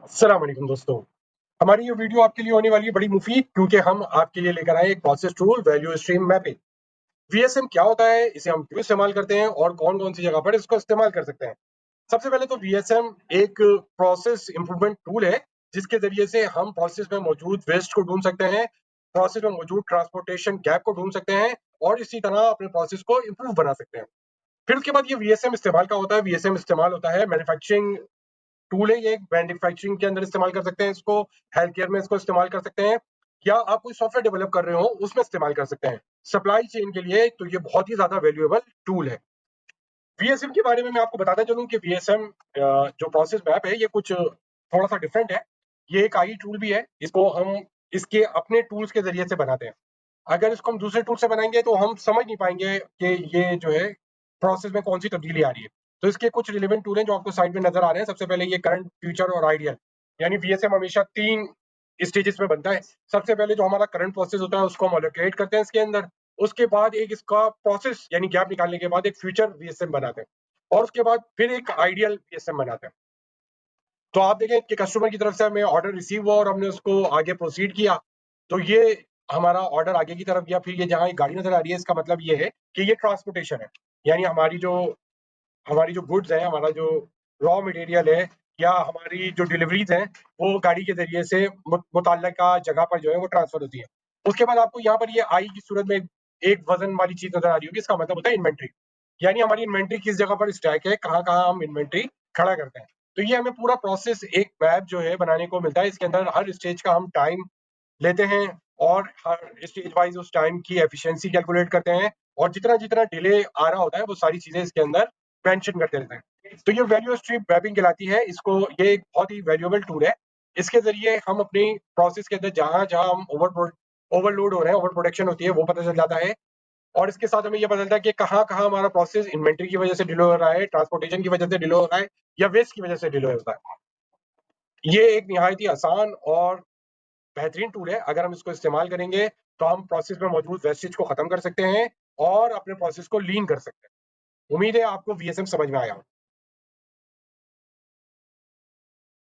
अस्सलाम वालेकुम दोस्तों। हमारी ये वीडियो आपके लिए होने वाली है बड़ी मुफीद, क्योंकि हम आपके लिए लेकर आए एक process tool value stream mapping. VSM क्या होता है, इसे हम क्यों इस्तेमाल करते हैं और कौन कौन सी जगह पर इसको इस्तेमाल कर सकते हैं। सबसे पहले तो वीएसएम एक प्रोसेस इंप्रूवमेंट टूल है, जिसके जरिए से हम प्रोसेस में मौजूद वेस्ट को ढूंढ सकते हैं, प्रोसेस में मौजूद ट्रांसपोर्टेशन गैप को ढूंढ सकते हैं और इसी तरह अपने प्रोसेस को इम्प्रूव बना सकते हैं। फिर उसके बाद ये वीएसएम इस्तेमाल का होता है, वीएसएम इस्तेमाल होता है मैन्युफैक्चरिंग टूल है, ये एक मैन्युफैक्चरिंग के अंदर इस्तेमाल कर सकते हैं इसको, हेल्थ केयर में इसको इस्तेमाल कर सकते हैं, या आप कोई सॉफ्टवेयर डेवलप कर रहे हो उसमें इस्तेमाल कर सकते हैं। सप्लाई चेन के लिए तो ये बहुत ही ज्यादा वैल्यूएबल टूल है। वीएसएम के बारे में मैं आपको बताना चलूं कि वीएसएम जो प्रोसेस मैप है, ये कुछ थोड़ा सा डिफरेंट है। ये एक आई टूल भी है, इसको हम इसके अपने टूल्स के जरिए से बनाते हैं। अगर इसको हम दूसरे टूल से बनाएंगे तो हम समझ नहीं पाएंगे कि ये जो है प्रोसेस में कौन सी तब्दीली आ रही है। तो इसके कुछ रिलेवेंट टूल हैं जो आपको साइड में नजर आ रहे हैं। सबसे पहले ये करंट, फ्यूचर और आइडियल, यानी वीएसएम हमेशा 3 स्टेजेस में बनता है। सबसे पहले जो हमारा करंट प्रोसेस होता है उसको हम एलोकेट करते हैं इसके अंदर। उसके बाद एक इसका प्रोसेस यानी गैप निकालने के बाद एक फ्यूचर वीएसएम बनाते हैं और उसके बाद फिर एक आइडियल वीएसएम बनाते हैं। तो आप देखें कि कस्टमर की तरफ से हमें ऑर्डर रिसीव हुआ और हमने उसको आगे प्रोसीड किया, तो ये हमारा ऑर्डर आगे की तरफ गया। फिर ये जहाँ एक गाड़ी नजर आ रही है, इसका मतलब ये है कि ये ट्रांसपोर्टेशन है, यानी हमारी जो गुड्स है, हमारा जो रॉ मटेरियल है, या हमारी जो डिलीवरीज हैं, वो गाड़ी के जरिए से मुतल्लिका जगह पर जो है वो ट्रांसफर होती है। उसके बाद आपको यहाँ पर ये आई की सूरत में एक वजन वाली चीज नजर आ रही होगी, इसका मतलब होता है इन्वेंट्री, यानी हमारी इन्वेंट्री किस जगह पर स्टैक है, कहाँ कहाँ हम इन्वेंट्री खड़ा करते हैं। तो ये हमें पूरा प्रोसेस एक मैप जो है बनाने को मिलता है। इसके अंदर हर स्टेज का हम टाइम लेते हैं और हर स्टेज वाइज उस टाइम की एफिशिएंसी कैलकुलेट करते हैं, और जितना जितना डिले आ रहा होता है वो सारी चीजें इसके अंदर मेंशन करते रहते हैं। तो ये वैल्यू स्ट्रीम मैपिंग कहलाती है। इसको ये एक बहुत ही वैल्यूएबल टूल है। इसके जरिए हम अपनी प्रोसेस के अंदर जहां जहां हम ओवरलोड हो रहे हैं, ओवर प्रोडक्शन होती है, वो पता चल जाता है। और इसके साथ हमें ये पता चलता है कि कहाँ कहाँ हमारा प्रोसेस इन्वेंट्री की वजह से डिले हो रहा है, ट्रांसपोर्टेशन की वजह से डिले हो रहा है, या वेस्ट की वजह से डिले होता है। ये एक निहायत ही आसान और बेहतरीन टूल है। अगर हम इसको इस्तेमाल करेंगे तो हम प्रोसेस में मौजूद वेस्टेज को खत्म कर सकते हैं और अपने प्रोसेस को लीन कर सकते हैं। उम्मीद है आपको वीएसएम समझ में आया हो।